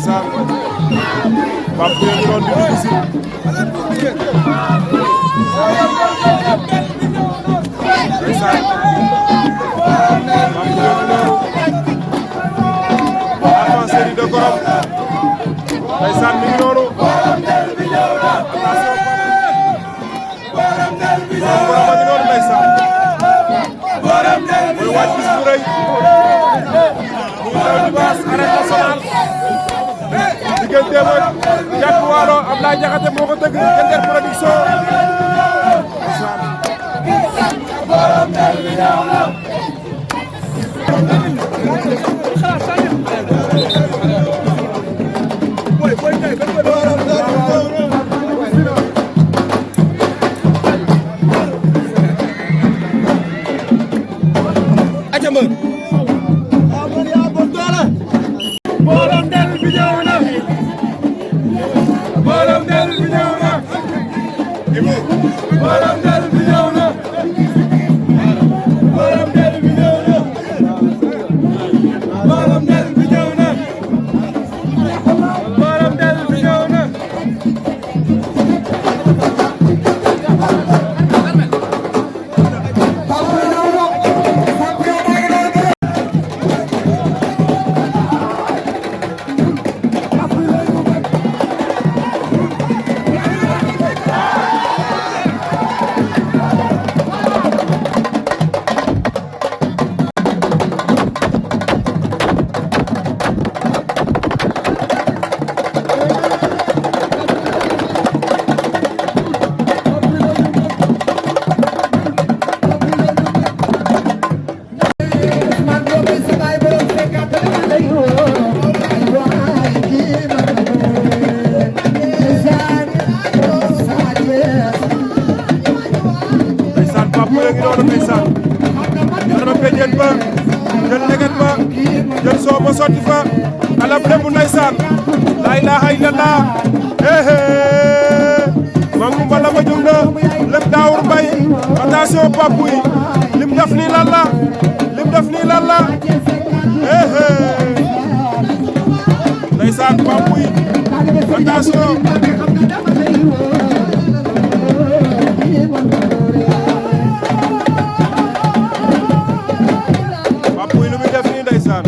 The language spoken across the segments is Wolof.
ndeysaan Pape Pouye ngi doon di dugg si ndeysaan Pape Pouye ngi noonu avancé di de Gorom ndeysaan mi ngi noonu Gorom a ngi noonu ndeysaan mooy wàcc bis bu rëy muy taw di baas arène nationale digganteem ak Jàpp Waalo Ablaye Jaxate moo ko dëgg Kender production Pape lim def nii lan la ndeysaan Pape attention Pape lu muy def nii ndeysaan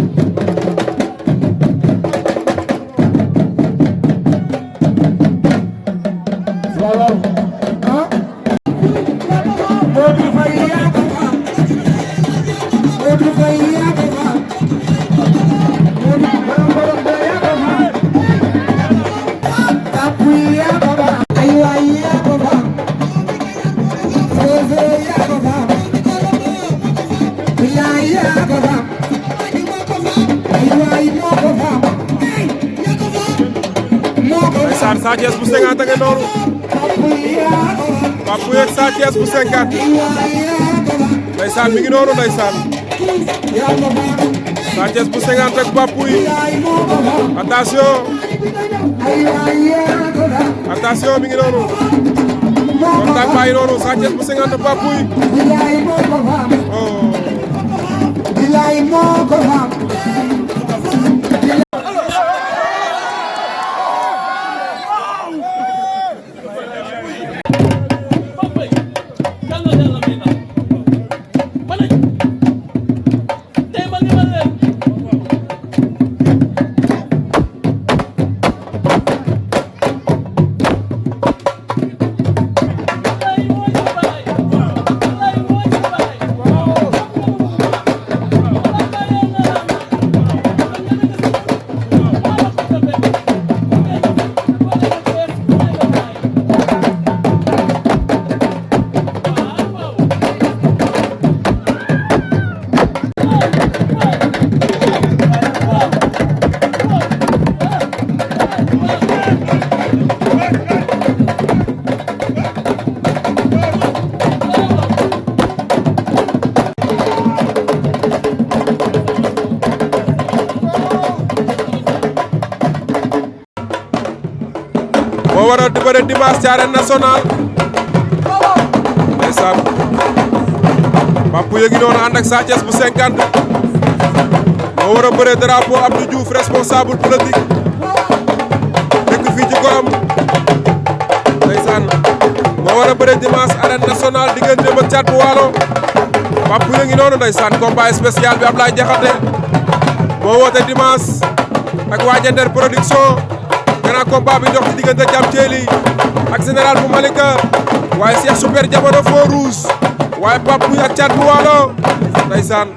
Sa Thiès bu 50 nga noonu Pape Pouye ak Sa Thiès bu 50 ndeysaan mi ngi noonu ndeysaan Sa Thiès bu 50 ak Pape Pouye attention mi ngi noonu contact baa ngi noonu Sa Thiès bu 50 Pape Pouye war a bëre dimanche ci arène nationale ndeysaan Pape Pouye ngi noonu ànd ak Sa Thiès bu 50 moo war a bëre drapeau Abdou Diouf responsable politique bëre dimanche arène nationale diggante ak Thiat bu Waalo Pape Pouye ngi noonu ndeysaan combat spécial bi Ablaye Diakhaté moo woote dimanche ak waa Jender production grand combat bi dox ci diggante Diam ak général bu Malika waaye Cheikh super jamono feu rouge waaye Pape Pouye ak Thiat bu Waalo ndeysaan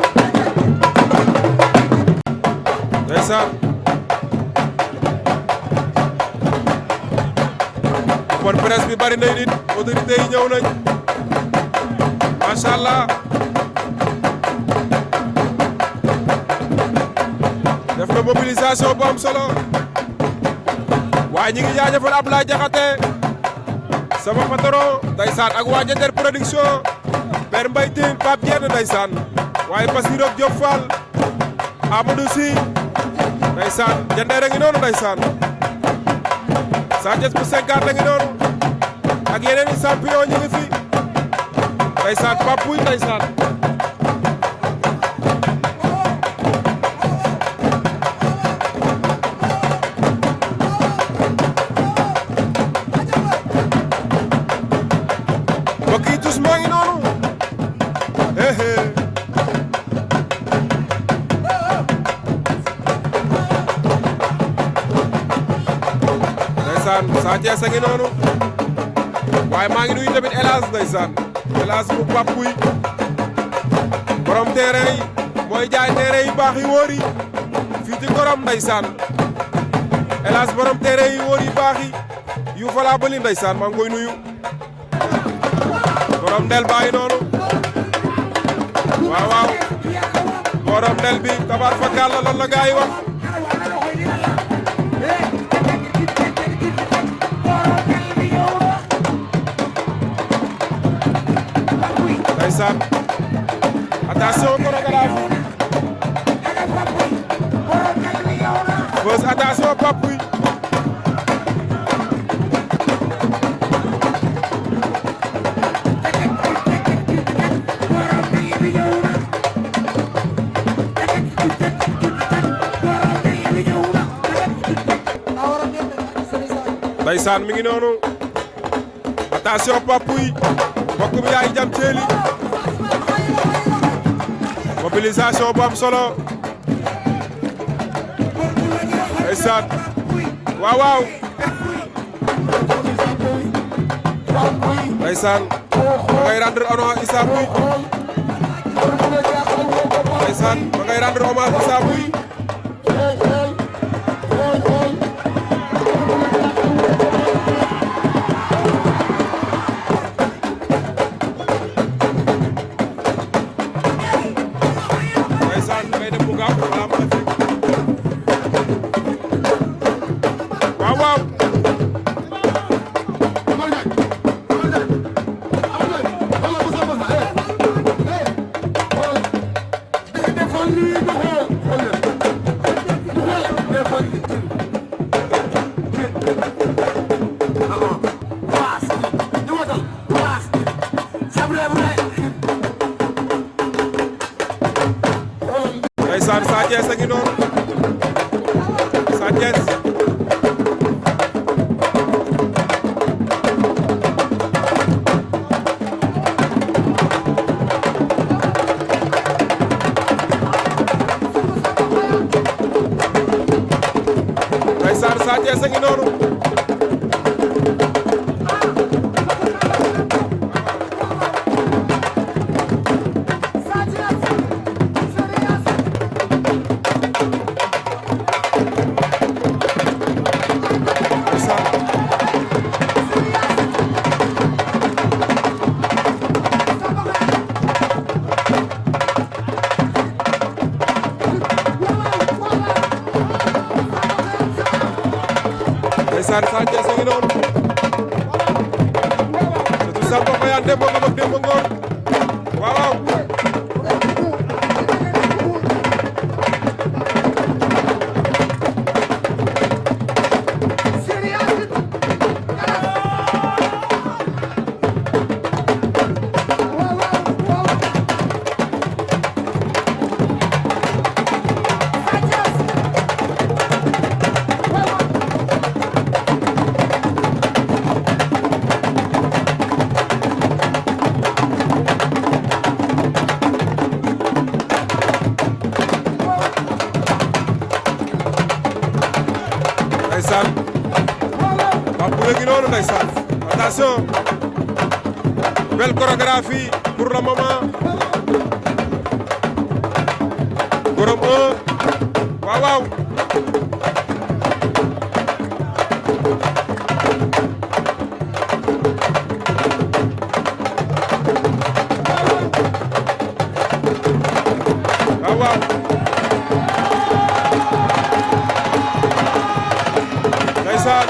kon presse bi bari nay nit autorité yi ñëw nañ macha allah def na mobilisation bu am solo waaye ñi ngi jaajëfal Ablaye Diakhaté sama patron ndeysaan ak waa Jender production Père Mbaye Tine Pape Diène ndeysaan waaye Bassirou Diop Fall Amadou Sy ndeysaan Jender a ngi noonu ndeysaan Sathiès bu 50 la ngi noonu ak yeneen i champion ñu ngi fi ndeysaan Pape Pouye ndeysaan mbokk yi tous moo ngi noonu ndeysaan Sathiès a ngi noonu waaye maa ngi nuyu tamit El Hadj ndeysaan El Hadj bu Pape Pouye borom terrain yi mooy jaay terrain yi baax yi wóor yi fii ci Gorom ndeysaan El Hadj borom terrain yi wóor yi baax yi yu falaa bëli ndeysaan maa ngi koy nuyu borom del baa ngi noonu waaw waaw borom del bi tabaar fa gàll loolu la gaa yi wax ndeysaan attention chorégraphe VOUS attention Pape Pouye ndeysaan mi ngi noonu attention Pape Pouye mbokk mi yaay Diam mobilisation bu am solo ndeysaan waaw waaw ndeysaan ma ngay rendre hommage Issa Pouye ndeysaan ma ngay rendre hommage Issa Pouye ndeysaan Sathiès a ngi noonu Sathiès ndeysaan Sathiès a ngi noonu Sathiès a ngi noonu surtout Samba Bayane Demba Ngom ak Demba Ngom waaw waaw ndeysaan Pape Pouye ngi noonu ndeysaan attention belle chorégraphie pour le moment borom 1 waaw waaw waaw waaw ndeysaan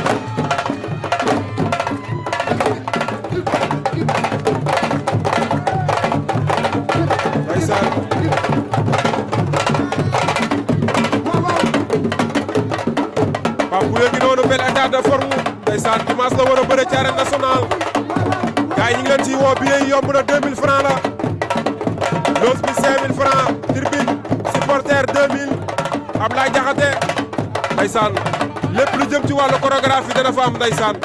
ndeysaan Pape Pouye ngi noonu bel état de forme ndeysaan dimanche la war a bëre ci arène nationale gars yi ñu ngi leen ciy woo billet yi yomb na 2000 francs la loos bi 5000 francs tribune supporter 2000 Ablaye Diakhaté ndeysaan lépp lu jëm ci wàllu chorégraphie dana fa am ndeysaan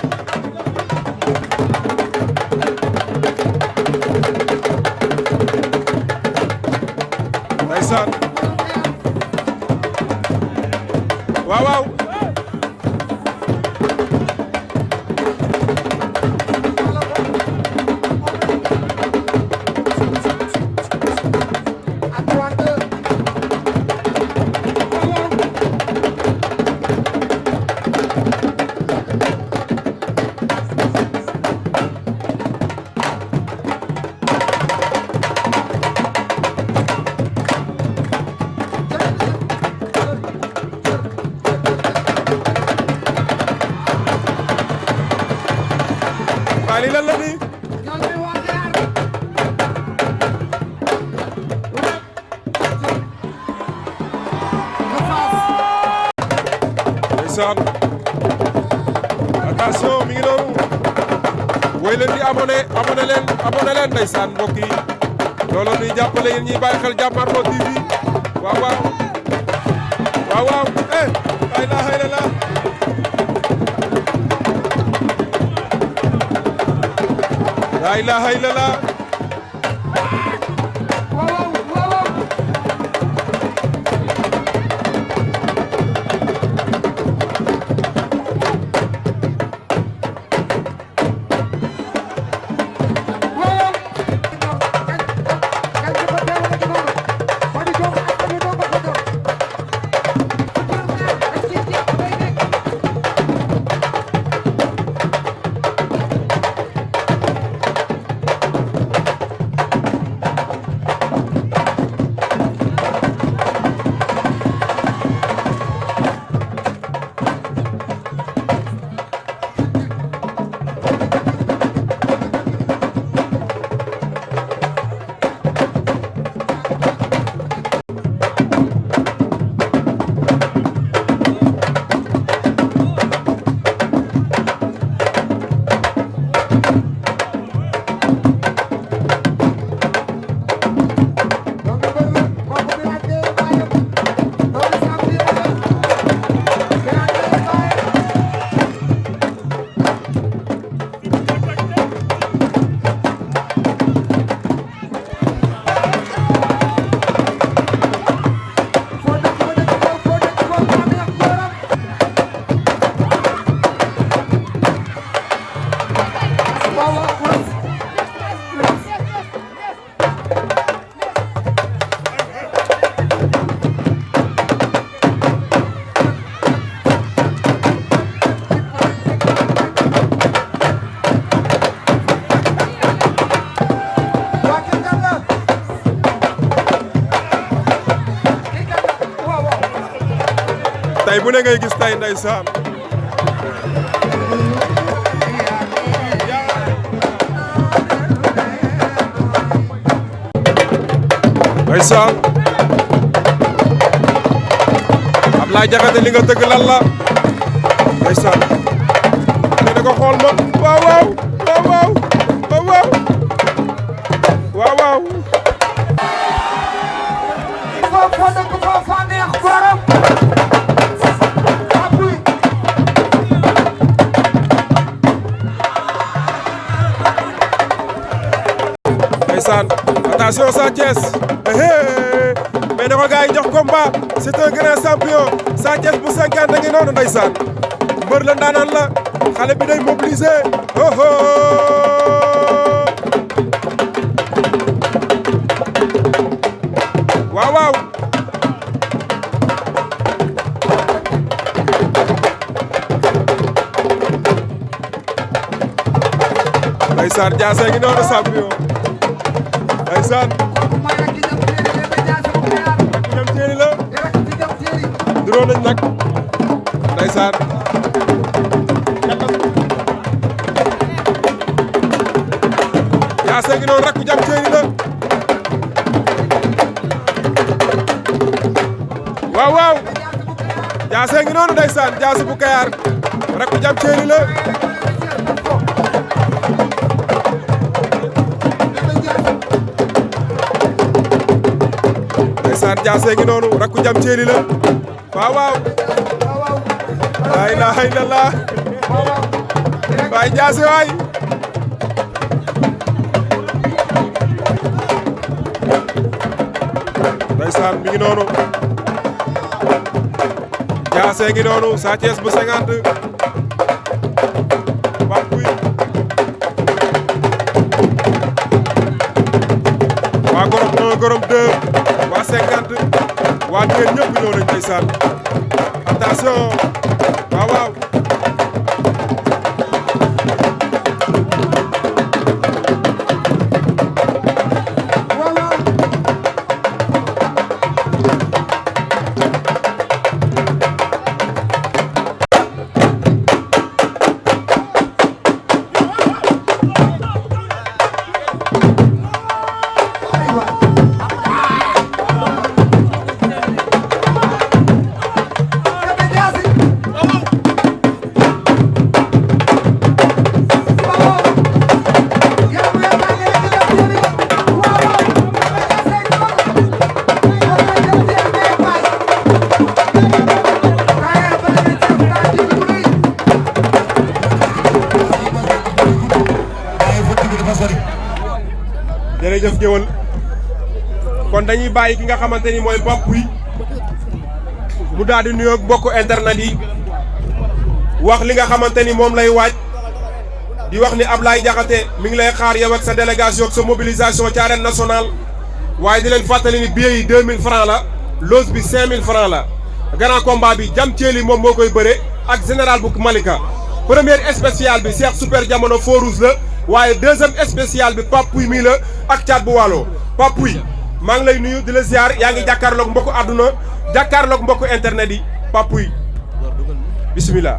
ndeysaan waaw waaw lii lan la nii ndeysaan attention mi ngi noonu woy leen di abonné leen ndeysaan mbokk yi loolu ñuy jàppale yéen ñuy bàyyi xel Jamarlo TV waaw waaw waaw waaw la ilaha illallah la ilaha illallah tey bu ne ngay gis tey ndeysaan ndeysaan Ablaye Diakhaté li nga tëgg lan la ndeysaan ne ko xool ma waaw waaw waaw waaw waaw waaw waaw attention Sa Thiès mais na ko gars yi jox combat c'est un grand champion Sa Thiès bu 50 ngi noonu ndeysaan mbër la ndaanaan la xale bi day mobiliser oh oh waaw waaw ndeysaan jaase ngi noonu champion ndeysaan jam ceeri la duroo nañ nag ndeysaan jaase ngi noonu rakku jam ceeri la waaw waaw jaase ngi noonu ndeysaan jaase bu Kayar rakku jam ceeri la ndeysaan jaase ngi noonu rakku jam ceeri la waaw waaw la ilaha illallah baay jaase waay ndeysaan mi ngi noonu jaase ngi noonu Sa Thiès bu 50 Pape Pouye waa gorom 1 gorom 2 waa 50 waa Diam ñëpp ñëw nañ ndeysaan attention waaw waaw jërëjëf jëwal kon dañuy bàyyi ki nga xamante ni mooy Pape Pouye mu daal di nuyoo bokk internet yi wax li nga xamante ni moom lay waaj di wax ni Ablaye Diakhaté mi ngi lay xaar yow ak sa délégation ak sa mobilisation ci arène nationale waaye di leen fàttali ni billet yi 2000 francs la loge bi 5000 francs la grand combat bi jam ceeli moom moo koy bëre ak général bu Malika première spéciale bi Cheikh super jamono Forouz la waaye deuxième spécial bi Pape Pouye mii la ak caat bu waalo Pape Pouye maa ngi lay nuyu di la ziar yaa ngi jàkkaarloog mbokku àdduna jàkkaarloog mbokku internet yi Pape Pouye bismillah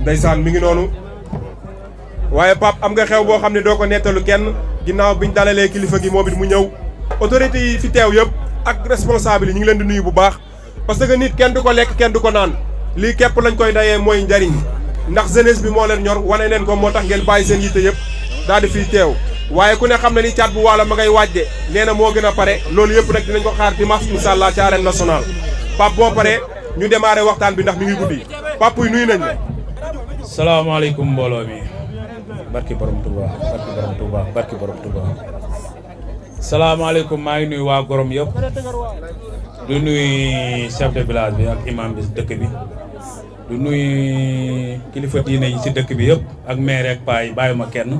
ndeysaan mi ngi noonu waaye Pape am nga xew boo xam ne doo ko nettalu kenn ginnaaw biñ dalalee kilifa gi moom it mu ñëw autorité yi fi teew yëpp ak responsable yi ñu ngi leen di nuyu bu baax parce que nit kenn du ko lekk kenn du ko naan lii képp lañ koy dayee mooy njariñ ndax jeunesse bi moo leen ñor wane leen ko moo tax ngeen bàyyi seen yitte yëpp daal di fiy teew waaye ku ne xam na ni caat bu waalo ma ngay waajde nee na moo gën a pare loolu yëpp nag dinañ ko xaar dimanche incha allah ci arène nationale Pape boo pare ñu démarré waxtaan bi ndax mi ngi guddi Pape Pouye nuyu nañ la. salaamaaleykum mbooloo mi barki borom Touba barki borom Touba barki borom Touba salaamaaleykum maa ngi nuyu waa Gorom yëpp du nuyu chef de village bi ak imam bi si dëkk bi du nuyu kilifa diine yi si dëkk bi yëpp ak maire ak paa yi bàyyuma kenn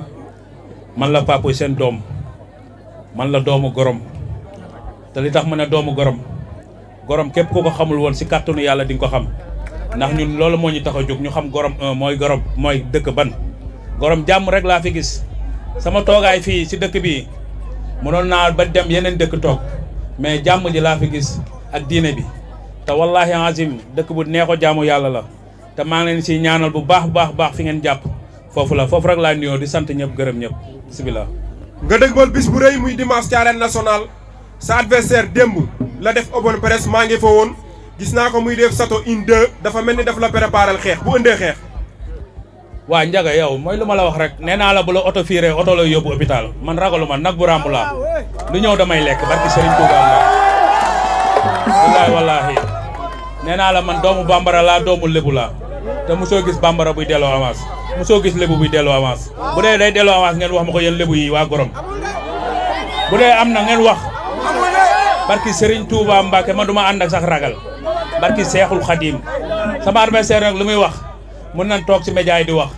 man la Pape Pouye seen doom man la doomu Gorom te li tax ma ne doomu Gorom Gorom képp ku ko xamul woon si kàttanu yàlla di nga ko xam ndax ñun loolu moo ñu tax a jóg ñu xam Gorom mooy Gorom mooy dëkk ban Gorom jàmm rek laa fi gis sama toogaay fii si dëkk bi mënoon naa ba dem yeneen dëkk toog mais jàmm ji laa fi gis ak diine bi te wallahi azim dëkk bu neexo jaamu yàlla la te maa ngi leen si ñaanal bu baax baax fi ngeen jàpp foofu la foofu rek laa nuyoo di sant ñëpp gërëm ñëpp bismillah. nga dëgmal bis bu rëy muy dimanche ci arène nationale sa adversaire démb la def open presse maa ngi fa woon gis naa ko muy def sato une deux dafa mel ni daf la préparer xeex bu ëndee xeex. waa Ndiaga yow mooy lu ma la wax rek nee naa la bu la oto fiiree oto la yóbbu hôpital man ragalu ma nag bu ràmb laa lu ñëw damay lekk barki Serigne Touba wallaahi wallaahi nee naa la man doomu bambara laa doomu lébu laa te mosoo gis bambara buy delloo avance mosoo gis lébu buy delloo avance bu dee day delloo avance ngeen wax ma ko yéen lébu yi waa Gorom bu dee am na ngeen wax barki Serigne Touba Mbacke man duma ànd ak sax ragal barki Cheikhul Khadim sama adversaire nag lu muy wax mën nañ toog ci média yi di wax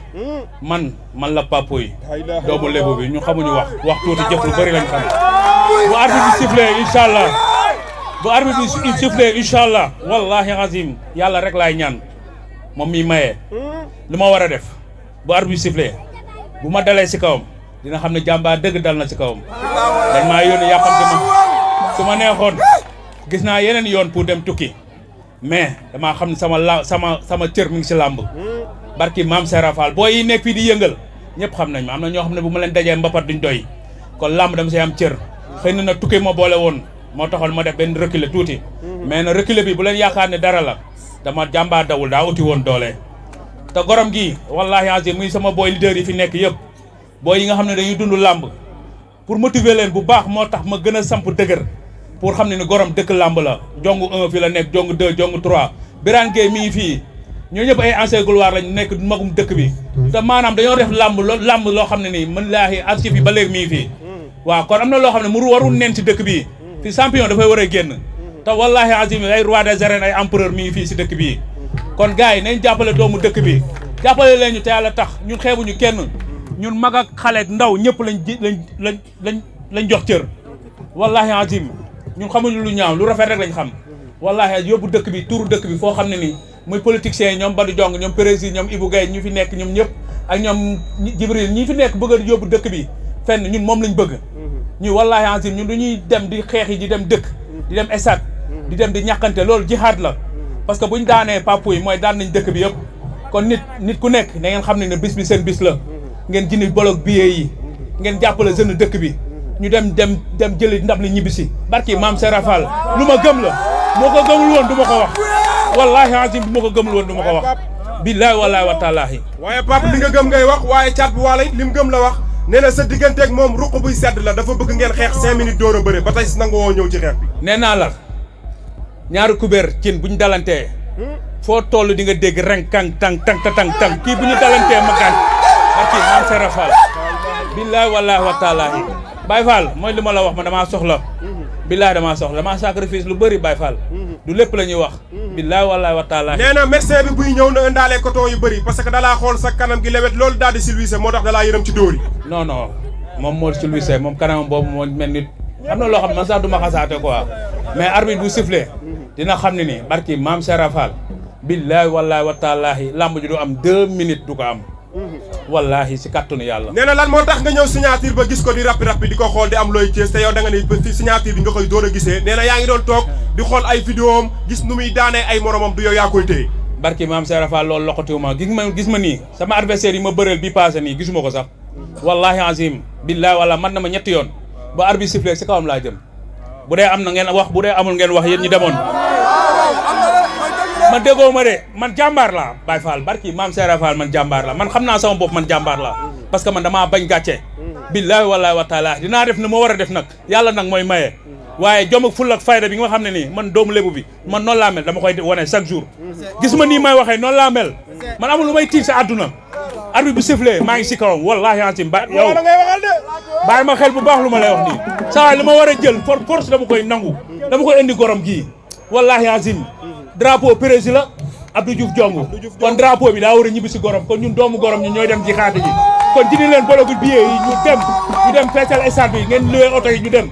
man la Pape Pouye doomu lébu bi ñu xamuñu wax tuuti jëf lu bëri lañ xam bu arbitre bi sifflé inshallah bu arbitre bi sifflé inshallah wallahi azim yàlla rek laay ñaan moom mi maye lu ma war a def bu arbitre bi sifflé bu ma dalee ci kawam dina xam ne jàmbaar dëgg dal na ci kawam dañ maa yónni yàqamte ma su ma neexoon gis naa yeneen yoon pour dem tukki mais damaa xam ne sama cër mi ngi ci làmb barki maam Serafal boo yi nekk fii di yëngal ñëpp xam nañ ma am na ñoo xam ne bu ma leen dajee mbapat duñ doy kon làmb dama see am cër xëy na nag tukki ma boole woon moo taxoon ma def benn reculer tuuti mais na reculer bi bu leen yaakaar ne dara la dama jàmbaar dawul daa uti woon doole te gorom gi wallahi azim muy sama booy leader yi fi nekk yëpp booy yi nga xam ne dañuy dund làmb pour motiver leen bu baax moo tax ma gën a samp dëgër pour xam ne ni gorom dëkk làmb la jongu 1 fi la nekk jongu 2 jongu 3 Bara Gaye mi ngi fii ñoo ñëpp ay ancien gloire lañ nekk magum dëkk bi te maanaam dañoo def làmb loo xam ne nii mën laahi archive yi ba léegi mi ngi fii waaw kon am na loo xam ne mu warul neen ci dëkk bi fi champion dafay war a génn te wallahi azim ay roi des arènes ay empereur mi ngi fii si dëkk bii kon gars yi nañ jàppale doomu dëkk bi jàppale leen ñu te yàlla tax ñun xeebuñu kenn ñun mag ak xale ak ndaw ñëpp lañ jox cër wallahi azim ñun xamuñu lu ñaaw lu rafet rek lañ xam wallahi yóbbu dëkk bi turu dëkk bi foo xam ne nii muy politiciens yi ñoom Badou Jong ñoom président ñoom Ibou Gaye ñu fi nekk ñoom ñëpp ak ñoom Jibril ñi fi nekk bëgg a yóbbu dëkk bi fenn ñun moom lañ bëgg ñu wallahi azim ñun du ñuy dem di xeex yi di dem dëkk di dem esat di dem di ñàkkante loolu jihaad la parce que buñ daanee Pape Pouye mooy daan nañ dëkk bi yëpp kon nit ku nekk da ngeen xam ne bis bi seen bis la ngeen jëndi bolog billet yi ngeen jàppale jeune dëkk bi ñu dem jëli ndab li ñibbisi barki maam Serafal lu ma gëm la moo ko gëmul woon du ma ko wax wallahi azim bu ma ko gëmul woon du ma ko wax billahi wallahi wa taalaahi waaye Pape li nga gëm ngay wax waaye caat bu waala it li mu gëm la wax nee na sa digganteeg moom ruq buy sedd la dafa bëgg ngeen xeex 5 minutes door a bëre ba tey nangu woo ñëw ci xeex bi nee naa la ñaari kubéer cin bu ñu dalantee foo toll di nga dégg reng kang tang kii bu ñu dalantee ma gaañ barki maam Serafal billahi wallahi wa taalaahi Baye Fall mooy li ma la wax ma damaa soxla billahi damaa soxla damaa sacrifice lu bëri Baye Fall du lépp la ñuy wax billahi wallahi wa taalaahi nee na médecin bi buy ñëw na indaalee coton yu bëri parce que dalaa xool sa kanam gi lewet loolu daal di silvissé moo tax dalaa yërëm ci dóor yi non moom moo silvissé moom kanamam boobu moo mel nit am na loo xam ne man sax du ma xasaate quoi mais arbitre bu sifflé dina xam ne ni barki maam Serafal billahi wallahi wa taalaahi lamb ji du am 2 minutes du ko am wallahi si kàttanu yàlla nee na lan moo tax nga ñëw signature ba gis ko di rappi di ko xool di am looy Thiès te yow da nga ne signature bi nga koy door a gisee nee na yaa ngi doon toog di xool ay vidéo am gis nu muy daanee ay moromam du yow yaa koy téye barki maam Serafal loolu loxatiwuma gis ma nii sama adversaire yi ma bëreel bi passé nii gisuma ko sax wallahi azim billahi wala man na ma ñetti yoon ba arbitre sifflé si kawam laa jëm bu dee am na ngeen wax bu dee amul ngeen wax yéen ñi demoon man déggoo ma de man jàmbaar laa Baye Fall barki maam Serafal man jàmbaar la man xam naa sama bopp man jàmbaar la parce que man damaa bañ gàcce billahi wallahi wa taala dinaa def na ma war a def nag yàlla nag mooy maye waaye jom ak ful ak fayda bi nga xam ne nii man doomu lébu bi man noonu laa mel dama koy wane chaque jour gis ma nii may waxee noonu laa mel man amul lu may tiit sa àdduna arbitre bi sifflé maa ngi si kawam wallahi ansim ba yow bàyyi ma xel bu baax lu ma lay wax nii saa waay li ma war a jël force dama koy nangu dama koy indi gorom gii wallahi ansim drapeau président la Abdou Diouf jong kon drapeau bi daa war a ñibbi si gorom kon ñun doomu gorom ñun ñooy dem ci xaati ji kon jindi leen bologul billet yi ñu dem feesal stade bi ngeen luwee oto yi ñu dem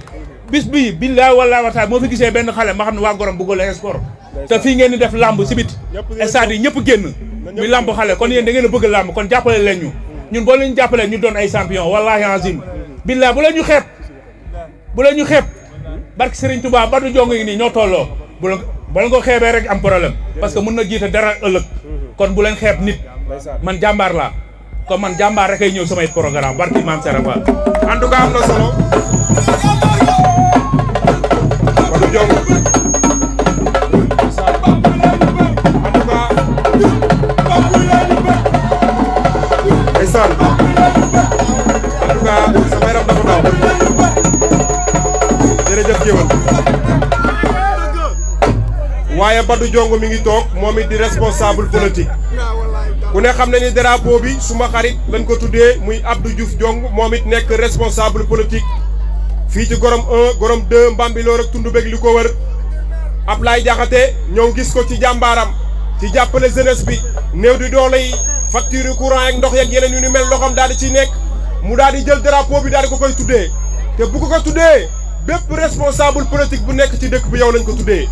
bis bi billahi wallahi wa taala moo fi gisee benn xale ma xam ne waa gorom bëgg la sport te fii ngeen di def lamb si bit stade yi ñëpp génn muy lamb xale kon yéen da ngeen a bëgg lamb kon jàppale leen ñu ñun boo leen jàppalee ñu doon ay champion wallahi azim billahi bu leen ñu xeeb barke Serigne Touba Badou Jong ngi nii ñoo tolloo bu leen ko xeebee rek am problème parce que mën na jiite dara ëllëg kon bu leen xeeb nit man jàmbaar laa kon man jàmbaar rek ay ñëw samay programme barki maam Serapha en tout cas am na solo Badou Jong en tout cas ndeysaan en tout cas sama yaram dafa daw jërëjëf jéwal waaye Badou Jong mi ngi toog moom it di responsable politique ku ne xam ne ni drapeau bi suma xarit lañ ko tuddee muy Abdou Diouf Jong moom it nekk responsable politique fii ci gorom 1 gorom 2 Mbambilor ak tundu beeg li ko wër Ablaye Diakhaté ñëw gis ko ci jàmbaaram ci jàppale jeunesse bi néew di doole yi facture courant ak ndox yeeg yeneen yu ni mel loxoom daal di ciy nekk mu daal di jël drapeau bi daal di ko koy tuddee te bu ko tuddee bépp responsable politique bu nekk ci dëkk bi yow lañ ko tuddee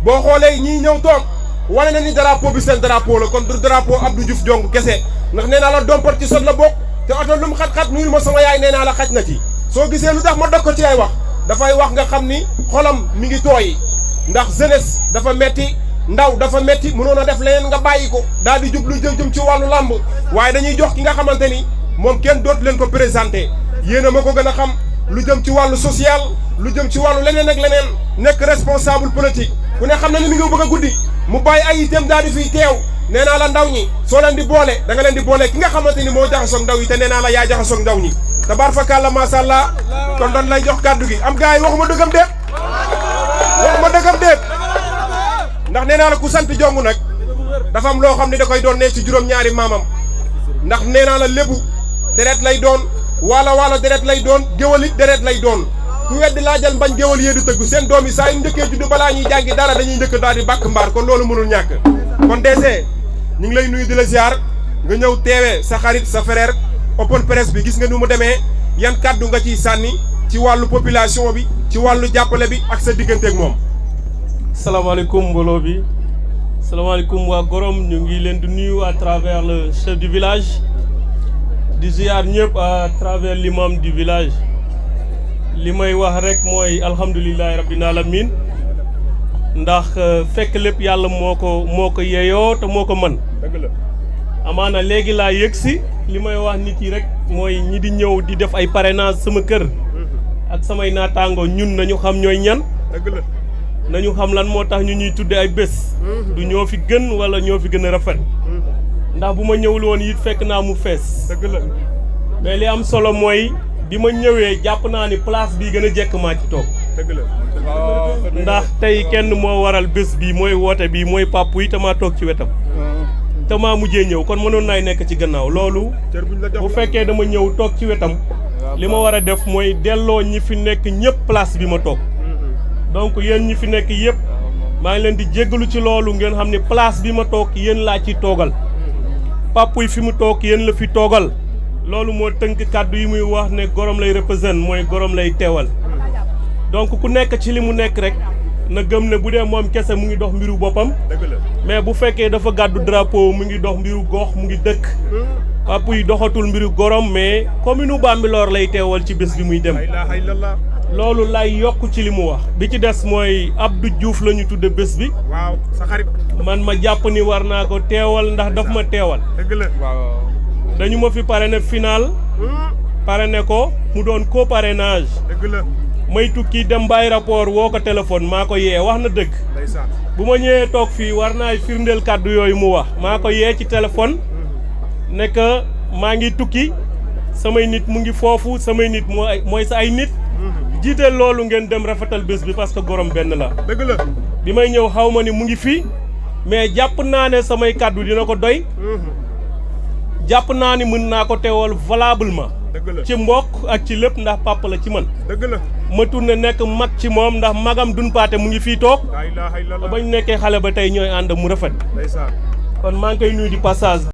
boo xoolee ñii ñëw toog wane na ni drapeau bi seen drapeau la kon du drapeau Abdou Diouf Jong kese ndax nee naa la dompat ci sot la bokk te oto lu mu xat-xat nuyul ma sama yaay nee naa la xaj na ci soo gisee lu tax ma dog ko ci ay wax dafay wax nga xam ni xolam mi ngi tooy ndax jeunesse dafa metti ndaw dafa metti mënoon a def leneen nga bàyyi ko daal di jublu jëm ci wàllu làmb waaye dañuy jox ki nga xamante ni moom kenn dootu leen ko présenté yéen a ma ko gën a xam lu jëm ci wàllu social lu jëm ci wàllu leneen ak leneen nekk responsable politique ku ne xam na ni mi ngi bëgg a guddi mu bàyyi ay itam daal di fiy teew nee naa la ndaw ñi soo leen di boole da nga leen di boole ki nga xamante ni moo jaxasoog ndaw yi te nee naa la yaa jaxasoog ndaw ñi tabaar fakàlla macha allah kon doon lay jox kàddu gi am gars yi waxuma dëggam déet waxuma dëggam déet ndax nee naa la ku sant jong nag dafa am loo xam ne da koy doon ne ci juróom-ñaari maamam ndax nee naa la lébu deret lay doon waalo deret lay doon géwalit deret lay doon ku weddi laajal mbañ géwal yee du tëgg seen doom yi saa yu njëkkee juddu balaa ñuy jàngi dara dañuy njëkk daal di bàkk mbaar kon loolu mënul ñàkk kon DG ñu ngi lay nuyu di la ziar nga ñëw teewee sa xarit sa frère open presse bi gis nga nu mu demee yan kàddu nga ciy sànni ci wàllu population bi ci wàllu jàppale bi ak sa digganteeg moom. salaamaaleykum mbooloo bi salaamaaleykum waa Gorom ñu ngi leen di nuyu à travers le chef du village di ziar ñëpp à travers l'imam du village li may wax rek mooy alhamdulilahi rabbil alamin ndax fekk lépp yàlla moo ko yeeyoo te moo ko mën dëgg la amaana léegi laa yëg si li may wax nit yi rek mooy ñi di ñëw di def ay parrainage sama kër ak samay naataango ñun nañu xam ñooy ñan dëgg la nañu xam lan moo tax ñu ñuy tudde ay bés du ñoo fi gën wala ñoo fi gën a rafet ndax bu ma ñëwul woon it fekk naa mu fees dëgg la mais li am solo mooy bi ma ñëwee jàpp naa ni place bii gën a jekk maa ci toog dëgg la ndax tey kenn moo waral bés bi mooy woote bi mooy Pape yi te maa toog ci wetam te maa mujjee ñëw kon mënoon naay nekk ci gannaaw loolu bu fekkee dama ñëw toog ci wetam li ma war a def mooy delloo ñi fi nekk ñëpp place bi ma toog donc yéen ñi fi nekk yëpp maa ngi leen di jéggalu ci loolu ngeen xam ne place bi ma toog yéen laa ci toogal Pape yi fi mu toog yéen la fi toogal loolu moo tënk kàddu yi muy wax ne Gorom lay représente mooy Gorom lay teewal donc ku nekk ci li mu nekk rek na gëm ne bu dee moom kese mu ngi dox mbiru boppam mais bu fekkee dafa gàddu drapeau mu ngi dox mbiru gox mu ngi dëkk Pape yi doxatul mbiru Gorom mais commune Bambilor lay teewal ci bés bi muy dem loolu lay yokk ci li mu wax bi ci des mooy Abdou Diouf la ñu tudde bés bi waaw sa xarit man ma jàpp ni war naa ko teewal ndax daf ma teewal dëgg la dañu ma fi parrainé final parrainé ko mu doon co-parrainage dëgg la may tukki dem ba aéroport woo ko téléphone maa ko yee wax na dëgg bu ma ñëwee toog fii war naay firndeel kàddu yooyu mu wax maa ko yee ci téléphone ne que maa ngi tukki samay nit mu ngi foofu samay nit mooy sa ay nit jiiteel loolu ngeen dem rafetal bés bi parce que Gorom benn la dëgg la bi may ñëw xaw ma ni mu ngi fii mais jàpp naa ne samay kàddu dina ko doy jàpp naa ni mën naa ko teewal valablement ci mbokk ak ci lépp ndax papa la ci man dëgg la ma tourné nekk mag ci moom ndax magam dun paate mu ngi fii toog bañ nekkee xale ba tey ñooy ànd mu rafet kon maa ngi koy nuyu di passage